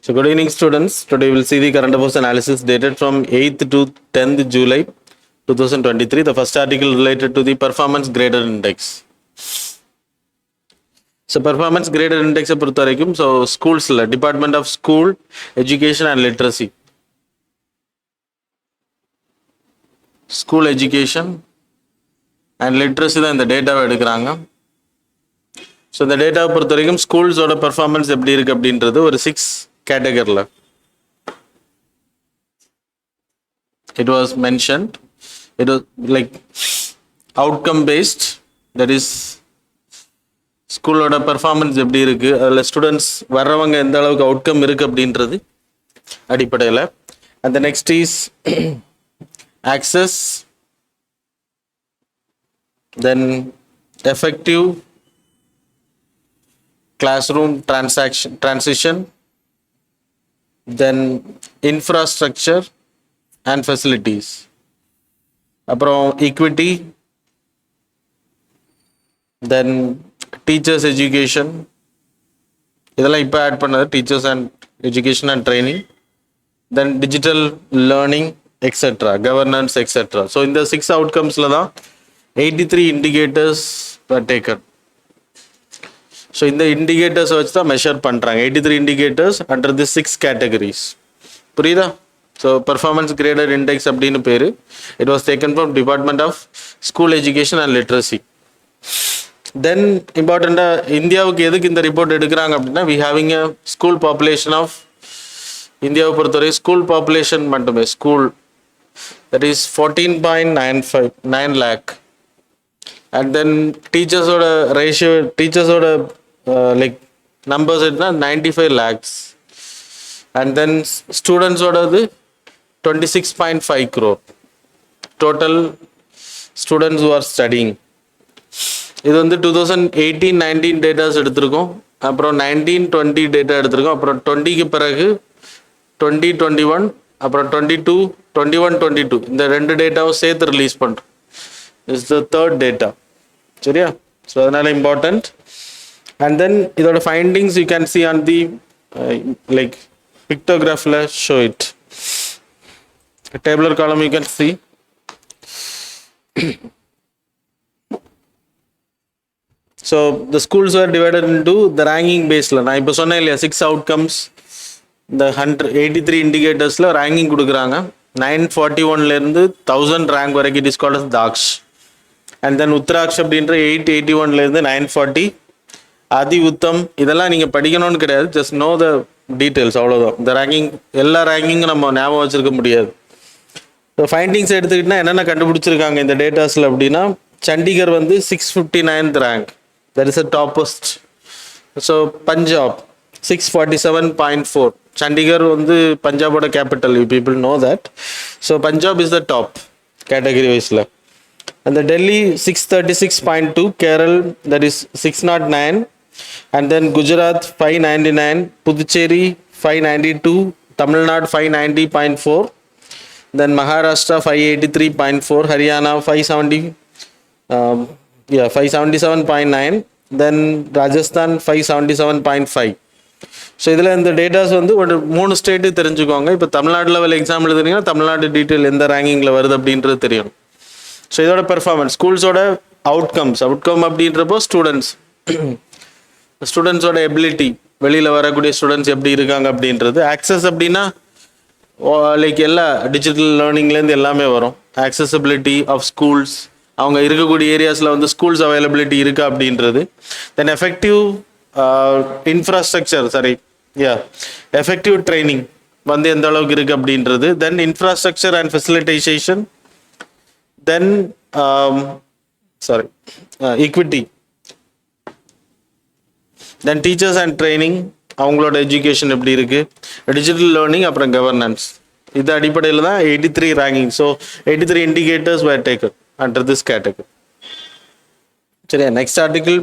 So good evening students. Today we will see the current affairs analysis dated from 8th to 10th July 2023. The first article related to the performance graded index. So performance graded index பொறுத்த வரைக்கும் so schools Department of School Education and Literacy. School Education and Literacy தான் இந்த டேட்டாவை எடுக்கிறாங்க. So இந்த டேட்டாவை பொறுத்த வரைக்கும் ஸ்கூல்ஸோட பெர்ஃபார்மன்ஸ் எப்படி இருக்கு அப்படின்றது ஒரு 6 கேட்டகரியில் it was mentioned. It was like outcome based, that is ஸ்கூலோட பெர்ஃபார்மன்ஸ் எப்படி இருக்கு, அதில் ஸ்டூடெண்ட்ஸ் வர்றவங்க எந்த அளவுக்கு அவுட்கம் இருக்கு அப்படின்றது அடிப்படையில். and the next is access, then effective classroom transition, then infrastructure and facilities, அப்புறம் equity, then teachers education, இதெல்லாம் இப்போ ஆட் பண்ணது teachers and education and training, then digital learning etc, governance etc. So இந்த 6 outcomesல தான் 83 indicators were taken. So இந்த இண்டிகேட்டர்ஸை வச்சு தான் measure பண்ணுறாங்க. 83 indicators under the 6 categories. புரியுதா? ஸோ பர்ஃபார்மன்ஸ் கிரேடட் இண்டெக்ஸ் அப்படின்னு பேர். It was taken from department of school education and literacy. Then இம்பார்ட்டண்ட்டாக இந்தியாவுக்கு எதுக்கு இந்த ரிப்போர்ட் எடுக்கிறாங்க அப்படின்னா, we having a school population of இந்தியாவை பொறுத்தவரை ஸ்கூல் பாப்புலேஷன் மட்டுமே, school that is 14.9 lakh. And then டீச்சர்ஸோட ரேஷியோ, டீச்சர்ஸோட லைக் நம்பர்ஸ் எடுத்தா 95 lakhs. அண்ட் தென் ஸ்டூடெண்ட்ஸோடது 26.5 crore total students who are studying. இது வந்து 2018-19 டேட்டாஸ் எடுத்திருக்கோம், அப்புறம் 19-20 டேட்டா எடுத்திருக்கோம், அப்புறம் 20க்கு பிறகு 20-21, அப்புறம் 22-21-22 இந்த 2 டேட்டாவும் சேர்த்து ரிலீஸ் பண்ணுறோம். Is the third data. சரியா? ஸோ அதனால இம்பார்ட்டன்ட். அண்ட் தென் இதோட findings you can see on the like பிக்டோகிராஃபில் show it. Tabular column you can see. So the schools are divided into the ranking பேஸில். நான் இப்போ சொன்னேன் இல்லையா, 6 outcomes, இந்த 83 இண்டிகேட்டர்ஸில் ரேங்கிங் கொடுக்குறாங்க. 941லேருந்து 1000 ரேங்க் வரைக்கும் it is called as Daksh. And then Utkarsh அப்படின்ற 881லேருந்து 940, அதி உத்தம். இதெல்லாம் நீங்கள் படிக்கணும்னு கிடையாது, ஜஸ்ட் நோ த டீட்டெயில்ஸ், அவ்வளோதான். இந்த ரேங்கிங் எல்லா ரேங்கிங்கும் நம்ம ஞாபகம் வச்சுருக்க முடியாது. ஸோ ஃபைண்டிங்ஸ் எடுத்துக்கிட்டால் என்னென்ன கண்டுபிடிச்சிருக்காங்க இந்த டேட்டாஸில் அப்படின்னா, சண்டிகர் வந்து 659th rank, that is a toppest. So Punjab 647.4, Chandigarh வந்து பஞ்சாபோட capital, you people know that. So Punjab is the top category வைஸில். And the Delhi 636.2, Kerala that is 609, and then Gujarat 599, Puducherry 592, Tamil Nadu 590.4, then Maharashtra 583.4, Haryana 577.9, then Rajasthan 577.5. So இதில் இந்த datas வந்து ஒரு 3 state தெரிஞ்சுக்கோங்க. இப்போ Tamil Nadu level exam எழுதுனீங்கன்னா Tamil Nadu detail எந்த ரேங்கிங்கில் வருது அப்படின்றது தெரியும். ஸோ இதோட பெர்ஃபார்மன்ஸ், ஸ்கூல்ஸோட அவுட்கம் அப்படின்றப்போ ஸ்டூடெண்ட்ஸோட எபிலிட்டி, வெளியில் வரக்கூடிய ஸ்டூடெண்ட்ஸ் எப்படி இருக்காங்க அப்படின்றது. ஆக்சஸ் அப்படின்னா லைக் எல்லா டிஜிட்டல் லேர்னிங்லேருந்து எல்லாமே வரும். ஆக்சசபிலிட்டி ஆஃப் ஸ்கூல்ஸ், அவங்க இருக்கக்கூடிய ஏரியாஸில் வந்து ஸ்கூல்ஸ் அவைலபிலிட்டி இருக்கா அப்படின்றது. Then effective infrastructure, effective training வந்து எந்த அளவுக்கு இருக்குது அப்படின்றது. Then infrastructure and facilitation, then equity, then teachers and training, அவங்களோட எஜுகேஷன் எப்படி இருக்கு, டிஜிட்டல் லேர்னிங், அப்புறம் கவர்னன்ஸ். இது அடிப்படையில் தான் 83 ranking. So 83 indicators were taken under this category. சரியா? Next article,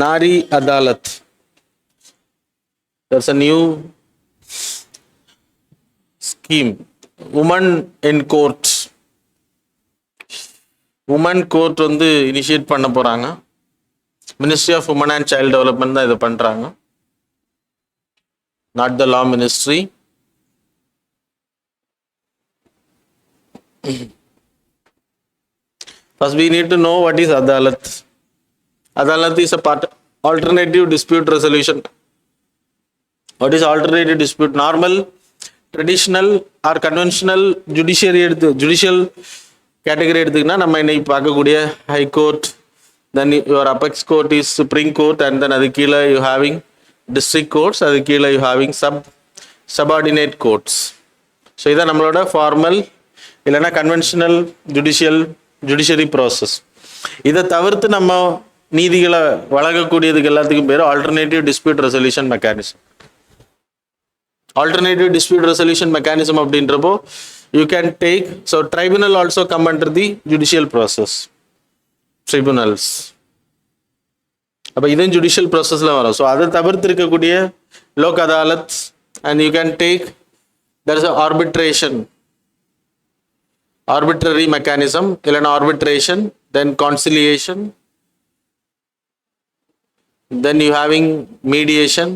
Nari Adalat. there's a new scheme, women in court. Woman court வந்து initiate பண்ண போகிறாங்க. Ministry of women and child development தான் இதை பண்ணுறாங்க. not the law ministry. First we need to know what is adalat. Adalat is a part alternative dispute resolution. What is alternative dispute? Normal, traditional or conventional judicial category எடுத்துக்கினா நம்ம இன்னைக்கு பார்க்கக்கூடிய high court, then your apex court is supreme court, and then அது கீழே you having district courts, அது கீழே you having subordinate courts. So இதான் நம்மளோட formal இல்லைன்னா கன்வென்ஷனல் ஜுடிஷியரி ப்ராசஸ். இதை தவிர்த்து நம்ம நீதிகளை வழங்கக்கூடியதுக்கு எல்லாத்துக்கும் பேர் alternative dispute resolution mechanism. Alternative dispute resolution mechanism அப்படின்றப்போ you can take, so tribunal also come under the judicial process, tribunals. அப்போ இதுவும் ஜுடிஷியல் ப்ராசஸில் வரும். ஸோ அதை தவிர்த்து இருக்கக்கூடிய Lok Adalat, and you can take there is a arbitrary mechanism, இல்லைன்னா arbitration, then conciliation, then you having mediation,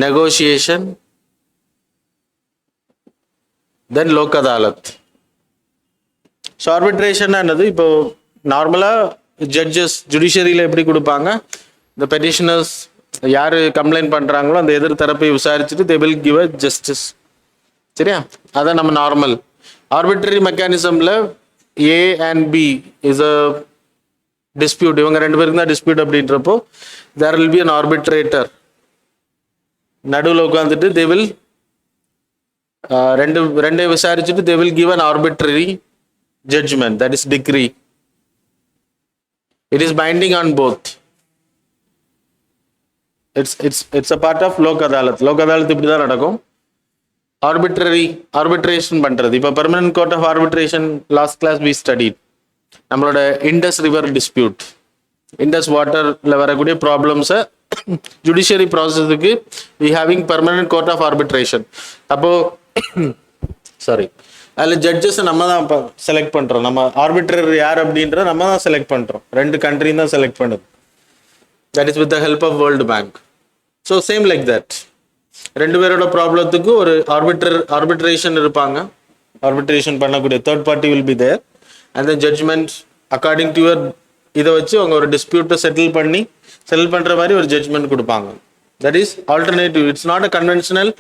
negotiation, then lok adalat. So arbitration என்னது, இப்போ நார்மலாக ஜட்ஜஸ் ஜுடிஷியரியில் எப்படி கொடுப்பாங்க, இந்த பெட்டிஷனர்ஸ் யார் கம்ப்ளைண்ட் பண்ணுறாங்களோ அந்த எதிர் தரப்பை விசாரிச்சுட்டு they will give a justice. சரியா, அதான் நம்ம நார்மல். ஆர்பிட்ரரி மெக்கானிசமில் A and B is a dispute, இவங்க ரெண்டு பேருக்கு தான் டிஸ்பியூட் அப்படின்றப்போ there will be an arbitrator. நடுவில் உட்காந்துட்டு they will ரெண்டே விசாரிச்சுட்டு they will give an arbitrary judgment, that is decree. It is binding on both. It's a part of lok adalat. Lok adalat இப்படி தான் நடக்கும். ஆர்பிட்ரேஷன் பண்றது. இப்போ permanent court of arbitration last class we studied. நம்மளோட Indus river dispute, Indus வாட்டர்ல வரக்கூடிய ப்ராப்ளம்ஸை judiciary ப்ராசஸுக்கு we having permanent court of arbitration. அப்போ சாரி, அதில் ஜட்ஜஸை நம்ம தான் செலக்ட் பண்றோம். நம்ம ஆர்பிட்ரர் யார் அப்படின்றத நம்ம தான் செலக்ட் பண்றோம். ரெண்டு கண்ட்ரியும் தான் செலக்ட் பண்ணுது. That is with the help of World Bank. So same like that. ரெண்டு பேரோட ப்ராப்ளத்துக்கு ஒரு ஆர்பிட்ரேஷன் இருப்பாங்க. ஆர்பிட்ரேஷன் பண்ணக்கூடிய third party will be there, and then judgment according to your இதை வச்சு அவங்க ஒரு டிஸ்பியூட்டை செட்டில் பண்ணுற மாதிரி ஒரு ஜட்ஜ்மெண்ட் கொடுப்பாங்க. That is alternative. It's not a conventional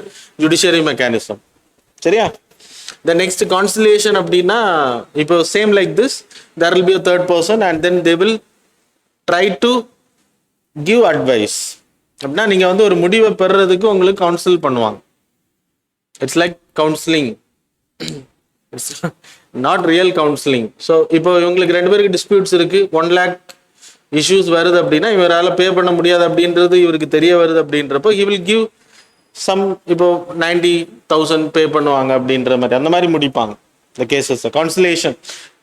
judiciary mechanism. சரியா, த நெக்ஸ்ட் கான்சிலியேஷன் அப்படின்னா இப்போ same like this, there will be a third person and then they will try to give advice. அப்படின்னா நீங்கள் வந்து ஒரு முடிவை பெறுறதுக்கு உங்களுக்கு கவுன்சில் பண்ணுவாங்க. It's like counselling, it's not real counselling. So இப்போ இவங்களுக்கு ரெண்டு பேருக்கு டிஸ்பியூட்ஸ் இருக்கு, 1 lakh இஷ்யூஸ் வருது அப்படின்னா இவரால் பே பண்ண முடியாது அப்படின்றது இவருக்கு தெரிய வருது அப்படின்றப்போ he will give some, இப்போ 90,000 பே பண்ணுவாங்க அப்படின்ற மாதிரி அந்த மாதிரி முடிப்பாங்க இந்த கேசஸ். கான்சிலேஷன்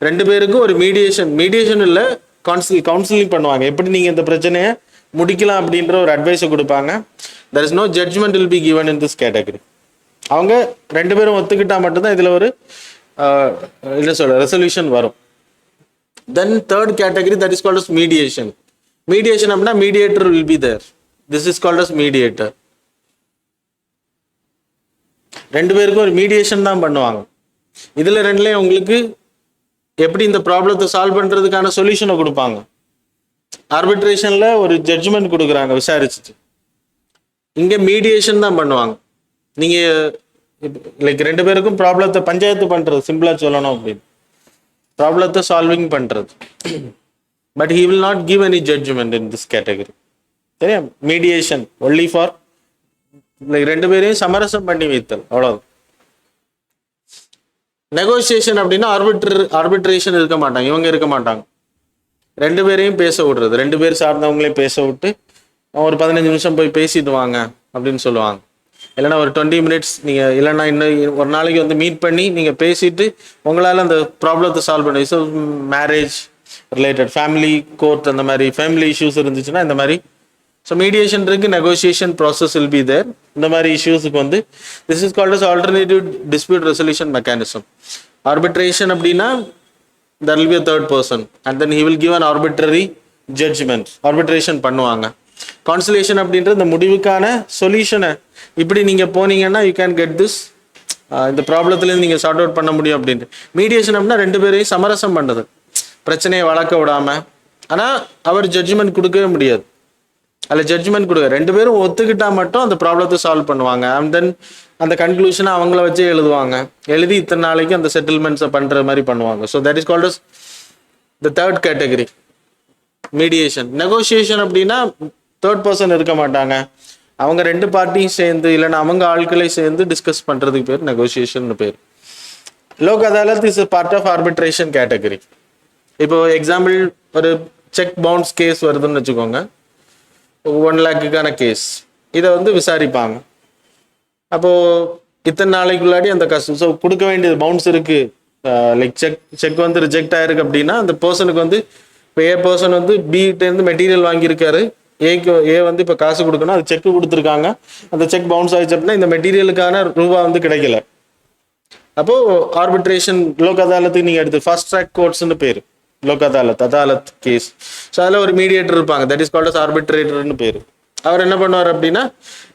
ரெண்டு பேருக்கும் ஒரு மீடியேஷன் இல்லை, கவுன்சிலிங் பண்ணுவாங்க. எப்படி நீங்கள் இந்த பிரச்சனையை முடிக்கலாம் அப்படின்ற ஒரு அட்வைஸை கொடுப்பாங்க. there is no judgment will be given in this category. அவங்க ரெண்டு பேரும் ஒத்துக்கிட்டா மட்டும்தான் இதில் ஒரு என்ன சொல்ற ரெசல்யூஷன் வரும். Then third category, that is called as mediation. Mediation அப்படின்னா mediator will be there. This is called as mediator. ரெண்டு பேருக்கும் ஒரு மீடியேஷன் தான் பண்ணுவாங்க. இதில் ரெண்டுலேயும் உங்களுக்கு எப்படி இந்த ப்ராப்ளத்தை சால்வ் பண்ணுறதுக்கான சொல்யூஷனை கொடுப்பாங்க. ஆர்பிட்ரேஷன்ல ஒரு ஜட்ஜ்மெண்ட் கொடுக்குறாங்க விசாரிச்சுட்டு, இங்கே மீடியேஷன் தான் பண்ணுவாங்க. நீங்கள் லைக் ரெண்டு பேருக்கும் ப்ராப்ளத்தை பஞ்சாயத்து பண்ணுறது, சிம்பிளாக சொல்லணும் அப்படின்னு ப்ராப்ளத்தை சால்விங் பண்ணுறது. But he will not give any judgment in this category. சரியா, மீடியேஷன் ஒன்லி ஃபார் லைக் ரெண்டு பேரையும் சமரசம் பண்ணி வைத்தல், அவ்வளோதான். நெகோசியேஷன் அப்படின்னா ஆர்பிட்ரேஷன் இருக்க மாட்டாங்க, இவங்க இருக்க மாட்டாங்க. ரெண்டு பேரையும் பேச விடுறது, ரெண்டு பேர் சார்ந்தவங்களையும் பேச விட்டு ஒரு 15 நிமிஷம் போய் பேசிட்டு வாங்க அப்படின்னு சொல்லுவாங்க. இல்லைன்னா ஒரு 20 minutes நீங்கள், இல்லைன்னா இன்னும் ஒரு நாளைக்கு வந்து மீட் பண்ணி நீங்கள் பேசிட்டு உங்களால் அந்த ப்ராப்ளத்தை சால்வ் பண்ணி. So marriage related, family court, அந்த மாதிரி ஃபேமிலி இஷ்யூஸ் இருந்துச்சுன்னா இந்த மாதிரி. ஸோ மீடியேஷன் இருக்கு, negotiation process will be there. இந்த மாதிரி இஷ்யூஸுக்கு வந்து this is called as alternative dispute resolution mechanism. Arbitration அப்படின்னா there will be a third person and then he will give an arbitrary judgment. Arbitration பண்ணுவாங்க. Conciliation அப்படின்ற இந்த முடிவுக்கான சொல்யூஷனை இப்படி நீங்கள் போனீங்கன்னா யூ கேன் கெட் திஸ், இந்த ப்ராப்ளத்துலேருந்து நீங்கள் சார்ட் அவுட் பண்ண முடியும் அப்படின்ட்டு. மீடியேஷன் அப்படின்னா ரெண்டு பேரையும் சமரசம் பண்ணுறது, பிரச்சனையை வளர்க்க விடாமல். ஆனால் அவர் ஜட்ஜ்மெண்ட் கொடுக்கவே முடியாது, அதில் ஜட்ஜ்மெண்ட் கொடுக்க ரெண்டு பேரும் ஒத்துக்கிட்டா மட்டும் அந்த ப்ராப்ளத்தை சால்வ் பண்ணுவாங்க. அண்ட் தென் அந்த கன்க்ளூஷனை அவங்கள வச்சே எழுதுவாங்க, எழுதி இத்தனை நாளைக்கு அந்த செட்டில்மெண்ட்ஸை பண்ணுற மாதிரி பண்ணுவாங்க. So that is called as the third category mediation. Negotiation அப்படின்னா தேர்ட் பர்சன் இருக்க மாட்டாங்க, அவங்க ரெண்டு பார்ட்டியும் சேர்ந்து இல்லைன்னா அவங்க ஆட்களை சேர்ந்து டிஸ்கஸ் பண்ணுறதுக்கு பேர் நெகோசியேஷன் பேர். Lok Adalat is part of arbitration category. இப்போ எக்ஸாம்பிள் ஒரு செக் பவுன்ஸ் கேஸ் வருதுன்னு வச்சுக்கோங்க, 1 lakhக்கான கேஸ், இதை வந்து விசாரிப்பாங்க. அப்போது இத்தனை நாளைக்குள்ளாடி அந்த ஸோ கொடுக்க வேண்டியது பவுன்ஸ் இருக்குது, லைக் செக் வந்து ரிஜெக்ட் ஆயிருக்கு அப்படின்னா அந்த பர்சனுக்கு வந்து இப்போ ஏ பர்சன் வந்து பிகிட்டேருந்து மெட்டீரியல் வாங்கியிருக்காரு, ஏ வந்து இப்போ காசு கொடுக்கணும், அது செக் கொடுத்துருக்காங்க, அந்த செக் பவுன்ஸ் ஆயிடுச்சு அப்படின்னா இந்த மெட்டீரியலுக்கான ரூபா வந்து கிடைக்கல. அப்போது ஆர்பிட்ரேஷன் லோக் அதாலத்துக்கு நீங்கள் எடுத்து ஃபாஸ்ட் ட்ராக் கோர்ட்ஸ்னு பேர், லோக் அதாலத் கேஸ். ஸோ அதில் ஒரு மீடியேட்டர் இருப்பாங்க, தட் இஸ் கால்ட் அஸ் ஆர்பிட்ரேட்டர்னு பேர். அவர் என்ன பண்ணுவார் அப்படின்னா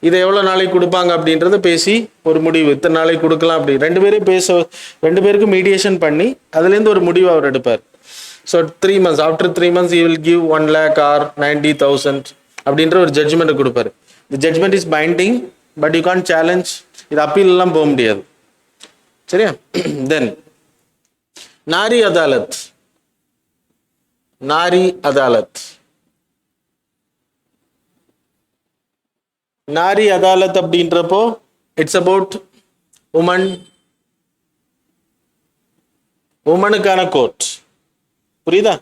இதை எவ்வளோ நாளைக்கு கொடுப்பாங்க அப்படின்றத பேசி ஒரு முடிவு, இத்தனை நாளைக்கு கொடுக்கலாம் அப்படி ரெண்டு பேருக்கும் மீடியேஷன் பண்ணி அதுலேருந்து ஒரு முடிவு அவர் எடுப்பார். So 3 months, after 3 months he will give 1 lakh or 90,000 அப்படின்ற ஒரு ஜட்ஜ்மெண்ட்டை கொடுப்பாரு. இந்த judgment is binding, but you can challenge, இது அப்பீல்லாம் போக முடியாது. சரியா? தென் நாரி அதாலத். நாரி அதாலத் அப்படின்றப்போ இட்ஸ் அபவுட் உமனுக்கான கோர்ட். புரியுதா?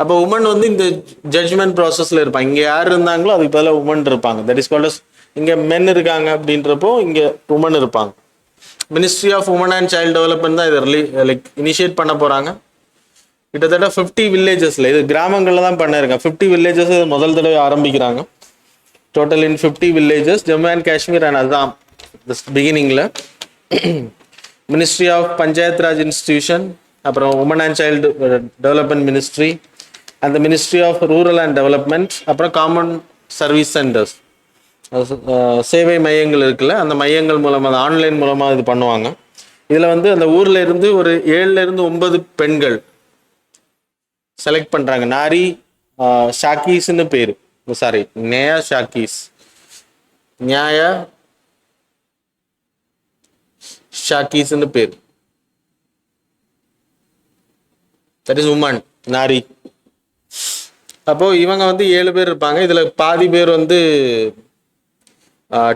அப்போ உமன் வந்து இந்த ஜட்ஜ்மெண்ட் ப்ராசஸ்ல இருப்பாங்க. இங்கே யார் இருந்தாங்களோ அதுக்கு பதிலாக உமன் இருப்பாங்க. தட் இஸ் கால்ட் அஸ், இங்கே மென் இருக்காங்க அப்படின்றப்போ இங்கே உமன் இருப்பாங்க. Ministry of women and child development தான் இதை லைக் இனிஷியேட் பண்ண போகிறாங்க. கிட்டத்தட்ட 50 வில்லேஜஸில், இது கிராமங்களில் தான் பண்ணியிருக்காங்க. 50 வில்லேஜஸ் முதல் தடவை ஆரம்பிக்கிறாங்க. Total in 50 villages, Jammu and Kashmir. And அதுதான் பிகினிங்கில் ministry of panchayat Raj institution, அப்புறம் women and child development ministry, அந்த ministry of rural and development, அப்புறம் காமன் சர்வீஸ் சென்டர்ஸ், சேவை மையங்கள் இருக்குல்ல, அந்த மையங்கள் மூலமாக ஆன்லைன் மூலமாக இது பண்ணுவாங்க. இதில் வந்து அந்த ஊரில் இருந்து ஒரு 7லேருந்து 9 பெண்கள் செலக்ட் பண்ணுறாங்க. நாரி ஷாக்கீஸ்ன்னு பேர், சாரி நேயா ஷாக்கீஸ், நியாயா ஷாக்கீஸ்ன்னு பேர். தட் இஸ் உமன், நாரி. அப்போது இவங்க வந்து 7 பேர் இருப்பாங்க. இதில் பாதி பேர் வந்து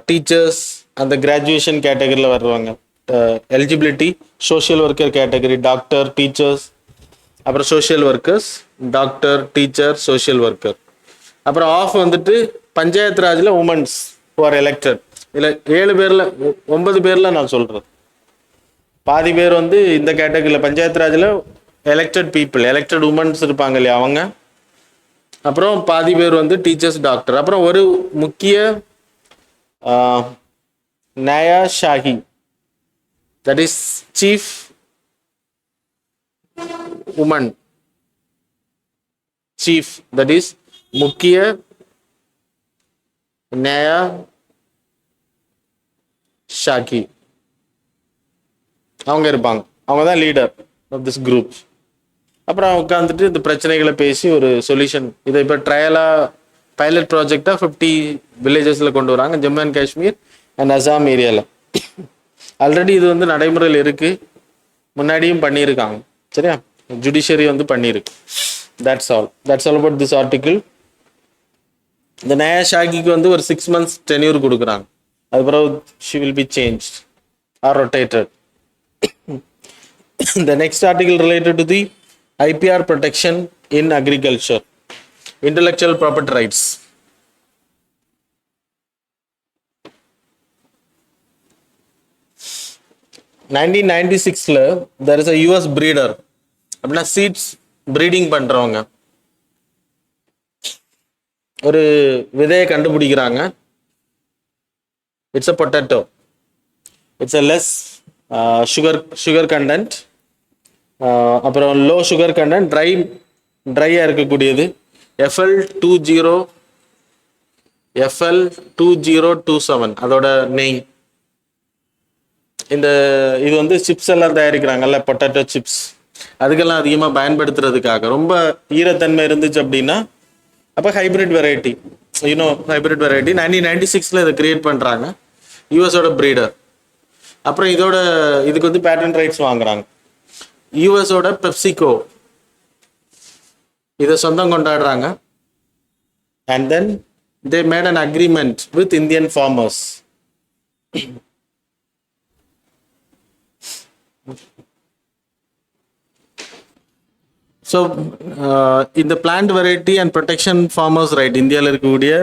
டீச்சர்ஸ், அந்த கிராஜுவேஷன் கேட்டகரியில் வருவாங்க. Eligibility social worker category, doctor, teachers, அப்புறம் social workers, doctor, teacher, social worker. அப்புறம் ஆஃப் வந்துட்டு பஞ்சாயத்து ராஜில் உமன்ஸ் ஆர் எலெக்டட். இதில் 7 பேரில் 9 பேரில் நான் சொல்கிறது, பாதி பேர் வந்து இந்த கேட்டகரியில் பஞ்சாயத்து ராஜில் எலெக்டட் பீப்புள், எலெக்டட் உமன்ஸ் இருப்பாங்க இல்லையா அவங்க. அப்புறம் பாதி பேர் வந்து டீச்சர்ஸ், டாக்டர். அப்புறம் ஒரு முக்கிய நயா ஷாஹி, that is chief woman, chief, that is முக்கிய நயா ஷாகி, அவங்க இருப்பாங்க. அவங்க தான் லீடர் ஆஃப் திஸ் குரூப். அப்புறம் உட்காந்துட்டு இந்த பிரச்சனைகளை பேசி ஒரு சொல்யூஷன், இதை இப்போ ட்ரையலாக பைலட் ப்ராஜெக்டாக 50 வில்லேஜஸில் கொண்டு வராங்க, ஜம்மு அண்ட் காஷ்மீர் அண்ட் அசாம் ஏரியாவில். ஆல்ரெடி இது வந்து நடைமுறையில் இருக்குது, முன்னாடியும் பண்ணியிருக்காங்க. சரியா? ஜுடிஷியரி வந்து பண்ணியிருக்கு. That's all about this article. இந்த நயா ஷாகிக்கு வந்து ஒரு 6 months டென்யூர் கொடுக்குறாங்க. அதுக்கப்புறம் she will be change or rotated. The next article related to the IPR protection in agriculture, intellectual property rights. In 1996 there is a US breeder, அப்படின்னா seeds breeding பண்றவங்க ஒரு விதையை கண்டுபிடிக்கிறாங்க. It's a potato, it's a less sugar content, அப்புறம் low sugar content, ட்ரையாக இருக்கக்கூடியது, FL20 FL2027 அதோட நெய். இது வந்து சிப்ஸ் எல்லாம் தயாரிக்கிறாங்கல்ல, பொட்டேட்டோ சிப்ஸ், அதுக்கெல்லாம் அதிகமாக பயன்படுத்துறதுக்காக ரொம்ப ஈரத்தன்மை இருந்துச்சு அப்படின்னா அப்போ ஹைபிரிட் வெரைட்டி, ஹைபிரிட் வெரைட்டி 1996 இதை கிரியேட் பண்ணுறாங்க, யூஎஸோட பிரீடர். அப்புறம் இதுக்கு வந்து பேட்டன்ட் ரைட்ஸ் வாங்குறாங்க. யூஎஸோட பெப்சிகோ இதை சொந்தம் கொண்டாடுறாங்க. And then they made an agreement with Indian farmers. So இந்த plant variety and protection farmers right, இந்தியாவில் இருக்கக்கூடிய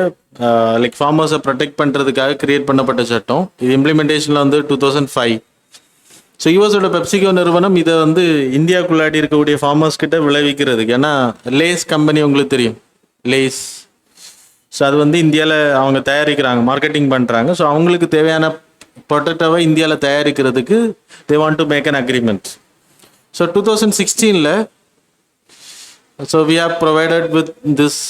லைக் ஃபார்மர்ஸை ப்ரொடெக்ட் பண்ணுறதுக்காக கிரியேட் பண்ணப்பட்ட சட்டம். இது இம்ப்ளிமெண்டேஷனில் வந்து 2005. ஸோ யூஎஸோட பெப்சிகோ நிறுவனம் இதை வந்து இந்தியாவுக்குள்ளாடி இருக்கக்கூடிய ஃபார்மர்ஸ் கிட்ட விளைவிக்கிறதுக்கு, ஏன்னா லேஸ் கம்பெனி உங்களுக்கு தெரியும், லேஸ். ஸோ அது வந்து இந்தியாவில் அவங்க தயாரிக்கிறாங்க, மார்க்கெட்டிங் பண்ணுறாங்க. ஸோ அவங்களுக்கு தேவையான பொட்டேட்டோவை இந்தியாவில் தயாரிக்கிறதுக்கு they want to make an agreement. So 2016 so we have provided with this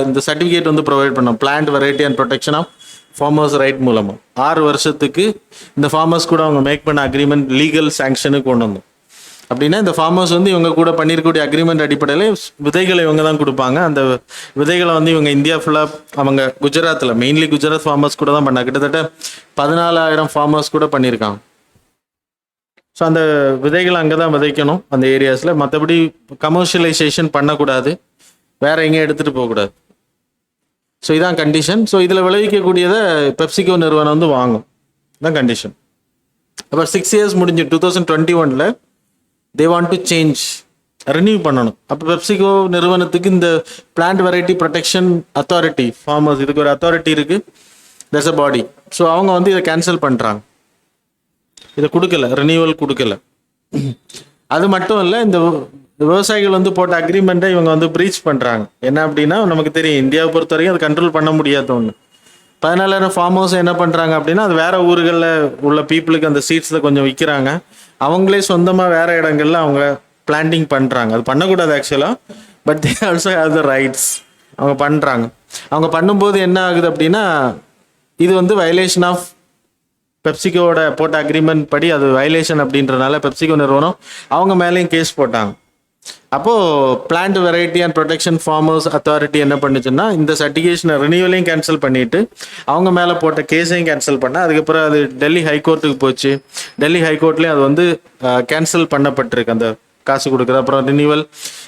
இந்த சர்டிஃபிகேட் வந்து ப்ரொவைட் பண்ணோம், plant variety and protection of farmers right மூலமாக 6 வருஷத்துக்கு இந்த ஃபார்மர்ஸ் கூட அவங்க மேக் பண்ண அக்ரிமெண்ட் லீகல் சாங்ஷனுக்கு கொண்டு வந்தோம். அப்படின்னா இந்த ஃபார்மர்ஸ் வந்து இவங்க கூட பண்ணியிருக்கக்கூடிய அக்ரிமெண்ட் அடிப்படையில் விதைகளை இவங்க தான் கொடுப்பாங்க. அந்த விதைகளை வந்து இவங்க இந்தியா ஃபுல்லாக அவங்க குஜராத்தில், மெயின்லி குஜராத் ஃபார்மர்ஸ் கூட தான் பண்ணாங்க. கிட்டத்தட்ட 14,000 ஃபார்மர்ஸ் கூட பண்ணியிருக்காங்க. ஸோ அந்த விதைகளை அங்கே தான் விதைக்கணும் அந்த ஏரியாஸில், மற்றபடி கமர்ஷியலைசேஷன் பண்ணக்கூடாது, வேற எங்கேயும் எடுத்துகிட்டு போகக்கூடாது. ஸோ இதான் கண்டிஷன். ஸோ இதில் விளைவிக்கக்கூடியதை பெப்சிகோ நிறுவனம் வந்து வாங்கும், தான் கண்டிஷன். அப்புறம் 6 இயர்ஸ் முடிஞ்சு 2021 தே வாண்ட் டு சேஞ்ச், ரினியூ பண்ணணும். அப்போ பெப்சிகோ நிறுவனத்துக்கு இந்த plant variety protection authority, farmers, இதுக்கு ஒரு அத்தாரிட்டி இருக்குது, தட்ஸ் அ பாடி. ஸோ அவங்க வந்து இதை கேன்சல் பண்ணுறாங்க, இதை கொடுக்கல, ரினியூவல் கொடுக்கல. அது மட்டும் இல்லை, இந்த விவசாயிகள் வந்து போட்ட அக்ரிமெண்ட்டை இவங்க வந்து ப்ரீச் பண்ணுறாங்க. என்ன அப்படின்னா, நமக்கு தெரியும் இந்தியாவை பொறுத்த வரைக்கும் அது கண்ட்ரோல் பண்ண முடியாத ஒன்று. 14,000 ஃபார்மர்ஸ் என்ன பண்ணுறாங்க அப்படின்னா, அது வேறு ஊர்களில் உள்ள பீப்புளுக்கு அந்த சீட்ஸில் கொஞ்சம் விற்கிறாங்க, அவங்களே சொந்தமாக வேறு இடங்கள்ல அவங்க பிளான்டிங் பண்ணுறாங்க. அது பண்ணக்கூடாது ஆக்சுவலாக, but they also have the rights, அவங்க பண்ணுறாங்க. அவங்க பண்ணும்போது என்ன ஆகுது அப்படின்னா, இது வந்து வயலேஷன் ஆஃப் பெப்சிகோட போட்ட அக்ரிமெண்ட் படி அது வயலேஷன் அப்படின்றனால பெப்சிகோ நிறுவனம் அவங்க மேலேயும் கேஸ் போட்டாங்க. அப்போது plant variety and protection farmers authority என்ன பண்ணுச்சுன்னா, இந்த சர்டிஃபிகேஷனை ரினியூவலையும் கேன்சல் பண்ணிவிட்டு அவங்க மேலே போட்ட கேஸையும் கேன்சல் பண்ண. அதுக்கப்புறம் அது டெல்லி ஹைகோர்ட்டுக்கு போச்சு. டெல்லி ஹைகோர்ட்லேயும் அது வந்து கேன்சல் பண்ணப்பட்டிருக்கு, அந்த காசு கொடுக்குறது. அப்புறம் ரினியூவல்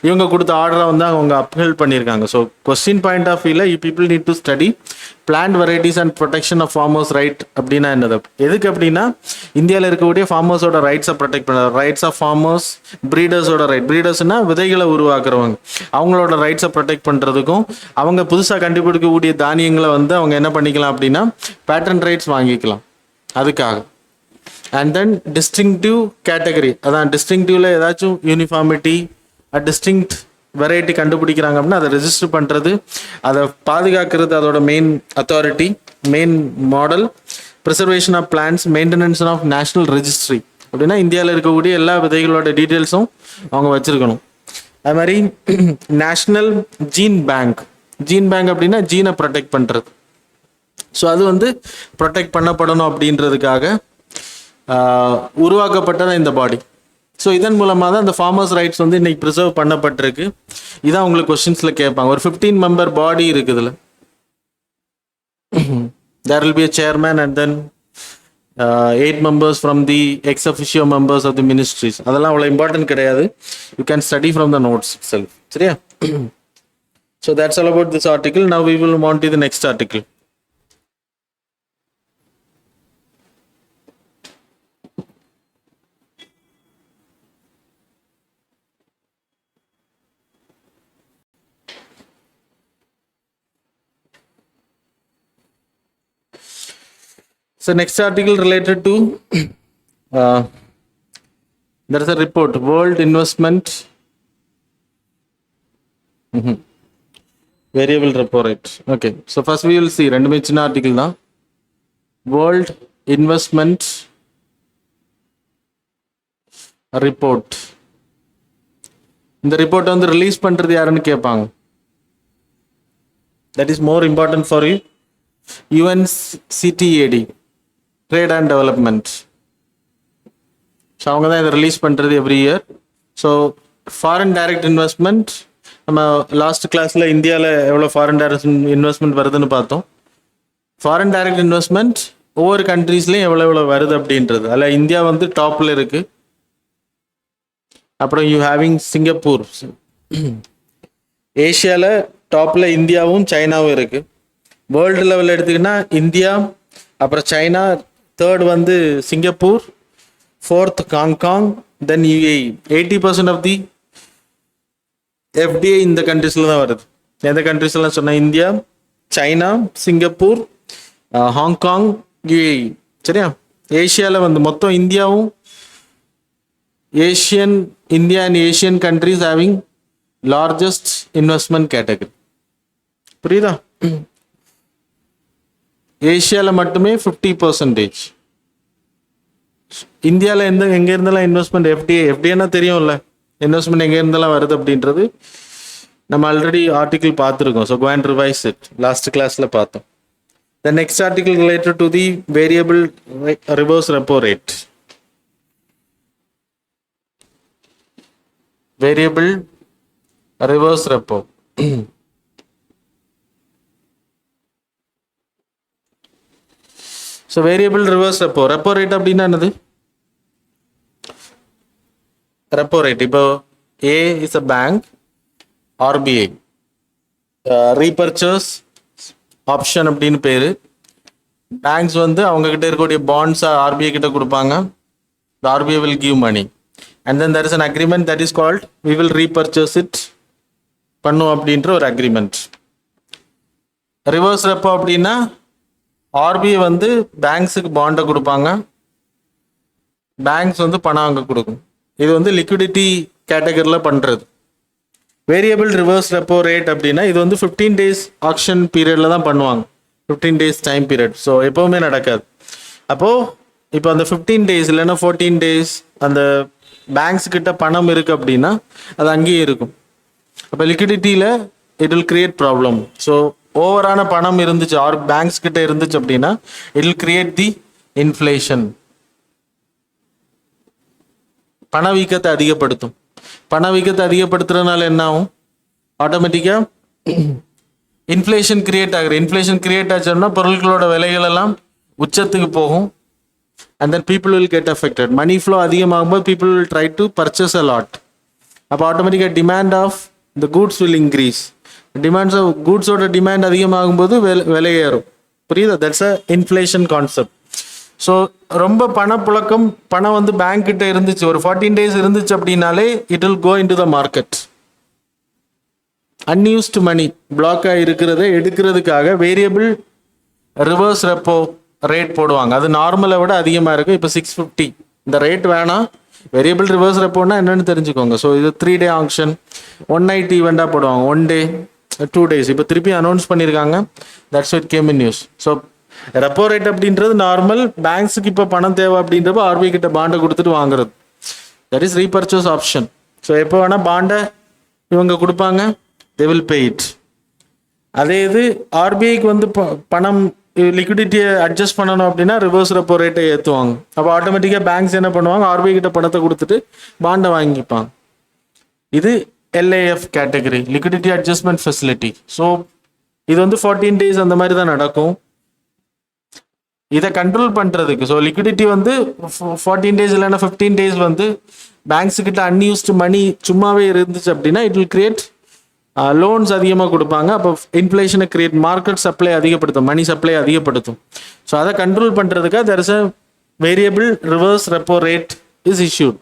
இவங்க கொடுத்த ஆர்டரை வந்து அவங்க அப்ஹெல்ட் பண்ணியிருக்காங்க. ஸோ கொஸ்டின் பாயிண்ட் ஆஃப் வியூவில் you people need to study plant varieties and protection of farmers right அப்படின்னா என்னது, எதுக்கு அப்படின்னா இந்தியாவில் இருக்கக்கூடிய ஃபார்மர்ஸோட ரைட்ஸை ப்ரொடெக்ட் பண்ண, ரைட்ஸ் ஆஃப் ஃபார்மர்ஸ், ப்ரீடர்ஸோட ரைட், ப்ரீடர்ஸ்னா விதைகளை உருவாக்குறவங்க, அவங்களோட ரைட்ஸை ப்ரொடெக்ட் பண்ணுறதுக்கும், அவங்க புதுசாக கண்டுபிடிக்கக்கூடிய தானியங்களை வந்து அவங்க என்ன பண்ணிக்கலாம் அப்படின்னா பேட்டன்ட் ரைட்ஸ் வாங்கிக்கலாம் அதுக்காக. அண்ட் தென் டிஸ்டிங்டிவ் கேட்டகரி, அதான் டிஸ்டிங்டிவ்ல ஏதாச்சும் யூனிஃபார்மிட்டி, டிஸ்டிங்க்ட் வெரைட்டி கண்டுபிடிக்கிறாங்க அப்படின்னா அதை ரெஜிஸ்டர் பண்ணுறது, அதை பாதுகாக்கிறது அதோட main authority, main model. Preservation of plants, maintenance of national registry, அப்படின்னா இந்தியாவில் இருக்கக்கூடிய எல்லா விதைகளோட டீட்டெயில்ஸும் அவங்க வச்சுருக்கணும். அது மாதிரி national gene bank, gene bank அப்படின்னா ஜீனை ப்ரொடெக்ட் பண்ணுறது. ஸோ அது வந்து ப்ரொடெக்ட் பண்ணப்படணும் அப்படின்றதுக்காக உருவாக்கப்பட்டது இந்த பாடி. ஸோ இதன் மூலமாக தான் இந்த ஃபார்மர்ஸ் ரைட்ஸ் வந்து இன்னைக்கு ப்ரிசர்வ் பண்ணப்பட்டிருக்கு. இதான் உங்களுக்கு கொஸ்டின்ஸில் கேட்பாங்க. ஒரு 15 மெம்பர் பாடி இருக்குதுல, there will be a chairman and then 8 members from the ex officio members of the ministries. அதெல்லாம் அவ்வளோ இம்பார்ட்டன்ட் கிடையாது, you can study from the notes itself. சரியா? So that's all about this article. Now we will move on to the next article. So next article related to there is a report, World Investment Variable Repo Rate. Okay, so first we will see ரெண்டுமே சின்ன article தான். World Investment Report. இந்த report வந்து release பண்றது யாருன்னு கேட்பாங்க. That is more important for you. UNCTAD, Trade and Development. So அவங்க தான் இதை ரிலீஸ் பண்ணுறது every year. So foreign direct investment, நம்ம லாஸ்ட் கிளாஸில் இந்தியாவில் எவ்வளோ ஃபாரின் டைரக்ட் இன்வெஸ்ட்மெண்ட் வருதுன்னு பார்த்தோம். ஃபாரின் டைரக்ட் இன்வெஸ்ட்மெண்ட் ஒவ்வொரு கண்ட்ரீஸ்லையும் எவ்வளோ வருது அப்படின்றது. அதில் இந்தியா வந்து டாப்பில் இருக்குது. அப்புறம் யூ ஹேவிங் சிங்கப்பூர். ஏஷியாவில் டாப்பில் இந்தியாவும் சைனாவும் இருக்குது. வேர்ல்டு லெவலில் எடுத்திங்கன்னா இந்தியா, அப்புறம் சைனா, தேர்ட் வந்து Singapore, fourth Hong Kong, then UAE. 80% of the FDI இந்த கண்ட்ரீஸில் தான் வருது. எந்த கண்ட்ரீஸ்லாம் சொன்னால் India, China, Singapore, Hong Kong, UAE. சரியா? ஏஷியாவில் வந்து மொத்தம் இந்தியாவும் India and Asian countries having largest investment category. புரியுதா? ஏஷியாவில் மட்டுமே 50%. இந்தியாவில் எங்கே இருந்தெல்லாம் இன்வெஸ்ட்மெண்ட் எஃப்டிஐனா தெரியும்ல, இன்வெஸ்ட்மெண்ட் எங்கே இருந்தெல்லாம் வருது அப்படின்றது நம்ம ஆல்ரெடி ஆர்டிக்கிள் பார்த்துருக்கோம். So go and revise it. Last கிளாஸில் பார்த்தோம். The next article related to the variable reverse repo rate. Variable reverse repo. So variable reverse repo. Repo rate அப்படின்னா என்னது? ரெப்போ ரேட் இப்போ A is a bank, RBI repurchase option அப்படின்னு பேர். Banks வந்து அவங்க கிட்ட இருக்கக்கூடிய பாண்ட்ஸ் ஆர்பிஐ கிட்ட கொடுப்பாங்க. RBI will give money and then there is an agreement that is called we will repurchase it பண்ணும் அப்படின்ற ஒரு அக்ரிமெண்ட். ரிவர்ஸ் ரெப்போ அப்படின்னா ஆர்பிஐ வந்து பேங்க்ஸுக்கு பாண்டை கொடுப்பாங்க, பேங்க்ஸ் வந்து பணம் அங்கே கொடுக்கும். இது வந்து லிக்விடிட்டி கேட்டகரியில் பண்ணுறது. வேரியபிள் ரிவர்ஸ் ரெப்போ ரேட் அப்படின்னா இது வந்து 15 days ஆக்ஷன் பீரியடில் தான் பண்ணுவாங்க. 15 days டைம் பீரியட். ஸோ எப்போவுமே நடக்காது. அப்போது இப்போ அந்த 15 days இல்லைன்னா 14 days அந்த பேங்க்ஸ் கிட்ட பணம் இருக்குது அப்படின்னா அது அங்கேயே இருக்கும். அப்போ லிக்விடிட்டியில் it will create problem. So ஓவரான பணம் இருந்துச்சு ஆர் பேங்க்ஸ் கிட்ட இருந்துச்சு அப்படின்னா it will create the inflation. பணவீக்கத்தை அதிகப்படுத்தும். பணவீக்கத்தை அதிகப்படுத்துறதுனால என்ன ஆகும்? ஆட்டோமேட்டிக்காக இன்ஃப்ளேஷன் கிரியேட் ஆகுது. இன்ஃப்ளேஷன் கிரியேட் ஆச்சுன்னா பொருட்களோட விலைகள் எல்லாம் உச்சத்துக்கு போகும். And then people will get affected. Money flow அதிகமாகும்போது people will try to purchase a lot. அப்போ ஆட்டோமேட்டிக்காக demand of the goods will increase. Demands of கூட்ஸோட டிமாண்ட் அதிகமாகும்போது விலை ஏறும். புரியுதா? That's a inflation concept. So ரொம்ப பணப்புழக்கம், பணம் வந்து பேங்க் கிட்ட இருந்துச்சு, ஒரு 14 days இருந்துச்சு அப்படின்னாலே it will go in to the market. Unused money பிளாக்காக இருக்கிறத எடுக்கிறதுக்காக வேரியபிள் ரிவர்ஸ் ரெப்போ ரேட் போடுவாங்க. அது நார்மலை விட அதிகமாக இருக்கும். இப்போ 650 இந்த ரேட் வேணாம். வேரியபிள் ரிவர்ஸ் ரெப்போனா என்னன்னு தெரிஞ்சுக்கோங்க. ஸோ இது 3 day ஆக்ஷன், 1 night ஈவெண்ட்டாக போடுவாங்க. 1 day 2 days. இப்போ திருப்பி அனௌன்ஸ் பண்ணியிருக்காங்க. That's it came in news. So repo rate அப்படின்றது நார்மல். பேங்க்ஸுக்கு இப்போ பணம் தேவை அப்படின்றப்ப ஆர்பிஐ கிட்ட பாண்டை கொடுத்துட்டு வாங்குறது. That is repurchase option. So எப்போ வேணால் பாண்டை இவங்க கொடுப்பாங்க, தே வில் பே இட். அதே இது ஆர்பிஐக்கு வந்து பணம் லிக்விடிட்டியை அட்ஜஸ்ட் பண்ணணும் அப்படின்னா ரிவர்ஸ் ரெப்போ ரேட்டை ஏற்றுவாங்க. அப்போ ஆட்டோமேட்டிக்காக பேங்க்ஸ் என்ன பண்ணுவாங்க? ஆர்பிஐ கிட்ட பணத்தை கொடுத்துட்டு பாண்டை வாங்கிப்பாங்க. இது LAF category, liquidity adjustment facility. So இது வந்து 14 days அந்த மாதிரி தான் நடக்கும். இதை கண்ட்ரோல் பண்ணுறதுக்கு ஸோ லிக்விடிட்டி வந்து 14 days இல்லைன்னா 15 days வந்து பேங்க்ஸு கிட்ட அன்யூஸ்டு மணி சும்மாவே இருந்துச்சு அப்படின்னா இட் வில் கிரியேட் லோன்ஸ் அதிகமாக கொடுப்பாங்க. அப்போ இன்ஃப்ளேஷனை கிரியேட், மார்க்கெட் சப்ளை அதிகப்படுத்தும், மணி சப்ளை அதிகப்படுத்தும். ஸோ அதை கண்ட்ரோல் பண்ணுறதுக்காக there is a variable reverse repo rate is issued.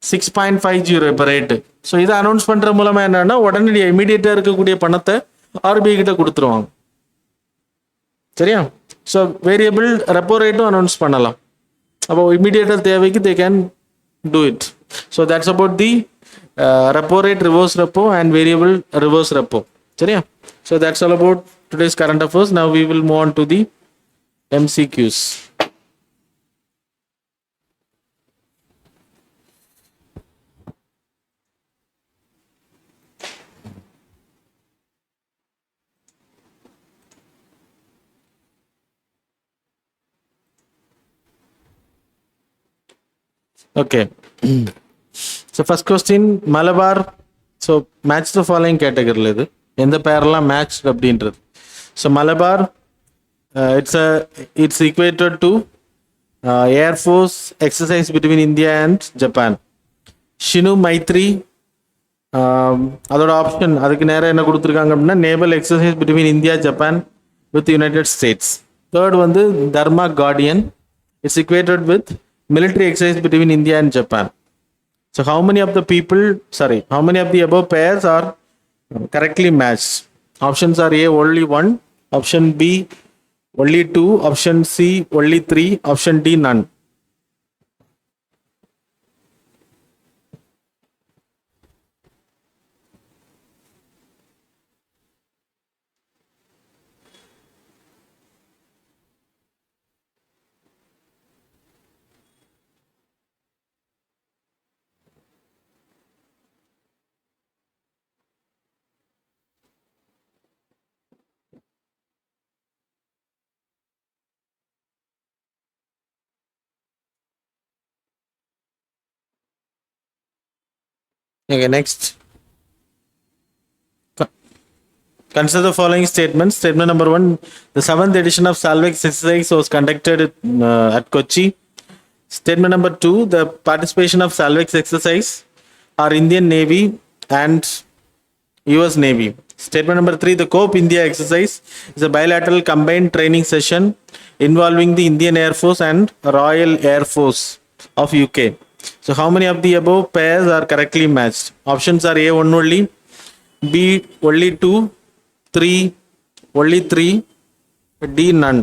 6.50 இப்போ ரேட்டு. ஸோ இதை அனௌன்ஸ் பண்ணுற மூலமாக என்னன்னா உடனடி இமீடியட்டாக இருக்கக்கூடிய பணத்தை ஆர்பிஐ கிட்ட கொடுத்துருவாங்க. சரியா? ஸோ வேரியபிள் ரெப்போ ரேட்டும் அனௌன்ஸ் பண்ணலாம். அப்போ இமீடியட்டாக தேவைக்கு they can do it. So that's about the repo rate, reverse repo and variable reverse repo. சரியா? So that's all about today's current affairs. Now we will move on to the MCQs. Okay. So first question, Malabar. So match the following category இது எந்த பேரெல்லாம் matched அப்படின்றது. So Malabar, it's equated to Air Force exercise between India and Japan. Shinu Maitri, அதோட option அதுக்கு நேரம் என்ன கொடுத்துருக்காங்க அப்படின்னா naval exercise between India Japan with United States. Third வந்து Dharma Guardian, it's equated with military exercise between India and Japan. So how many of the people, sorry, how many of the above pairs are correctly matched? Options are A only one, option B only two, option C only three, option D none. Okay, next. Consider the following statements. Statement number one, the seventh edition of Salvex exercise was conducted at Kochi. Statement number two, the participation of Salvex exercise are Indian Navy and US Navy. Statement number three, the COPE India exercise is a bilateral combined training session involving the Indian Air Force and Royal Air Force of UK. So how many of the above pairs are correctly matched? Options are A one only, B only two, three only three, D none.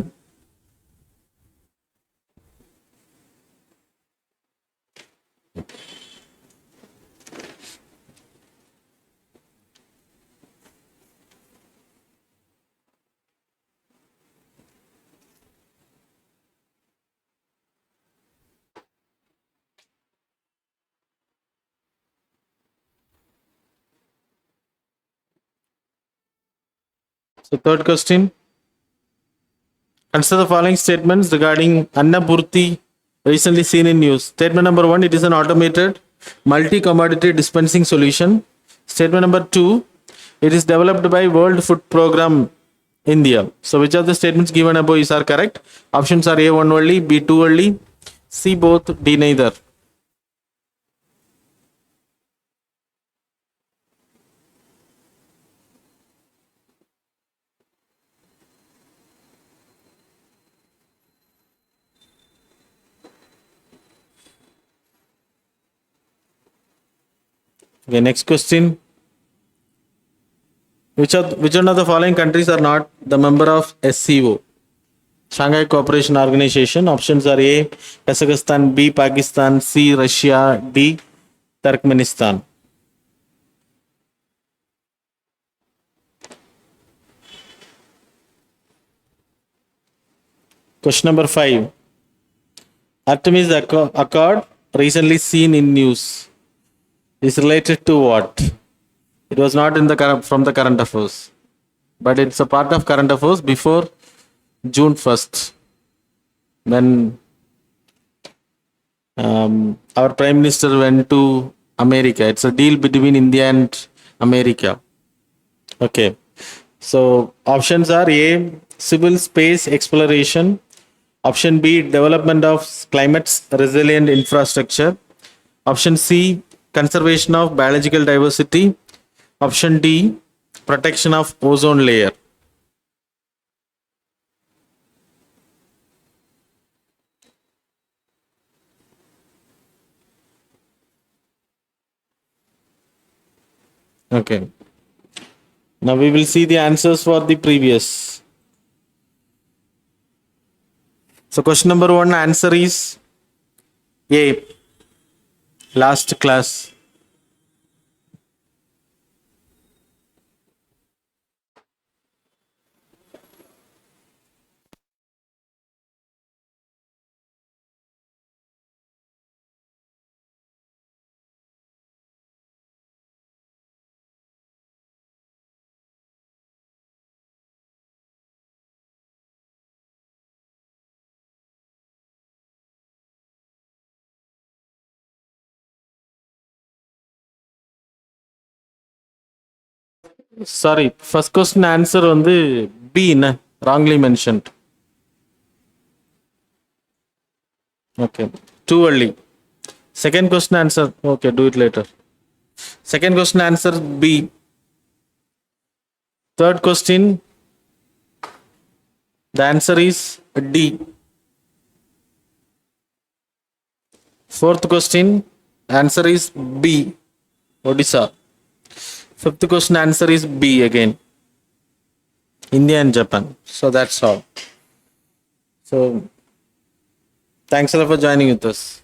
So third question. Consider the following statements regarding Annapurti recently seen in news. Statement number one, it is an automated multi-commodity dispensing solution. Statement number two, it is developed by World Food Program India. So which of the statements given above is are correct? Options are A one only, B two only, C both, D neither. Okay, next question. Which one of the following countries are not the member of SCO? Shanghai Cooperation Organization. Options are A Kazakhstan, B Pakistan, C Russia, D Turkmenistan. Question number 5. Artemis Accord recently seen in news is related to what? It was not in the from the current affairs, but it's a part of current affairs before June 1st, when our Prime Minister went to America. It's a deal between India and America. Okay. So options are A civil space exploration, option B development of climate resilient infrastructure, option C conservation of biological diversity, option D protection of ozone layer. Okay. Now we will see the answers for the previous. So question number 1 answer is A, last class. Sorry, first question answer வந்து B, na? Wrongly mentioned. Okay, too early. Second question answer, okay, do it later. Second question answer B. Third question, the answer is D. Fourth question, answer is B, Odisha. Fifth question answer is B again, India and Japan. So that's all. So thanks a lot for joining with us.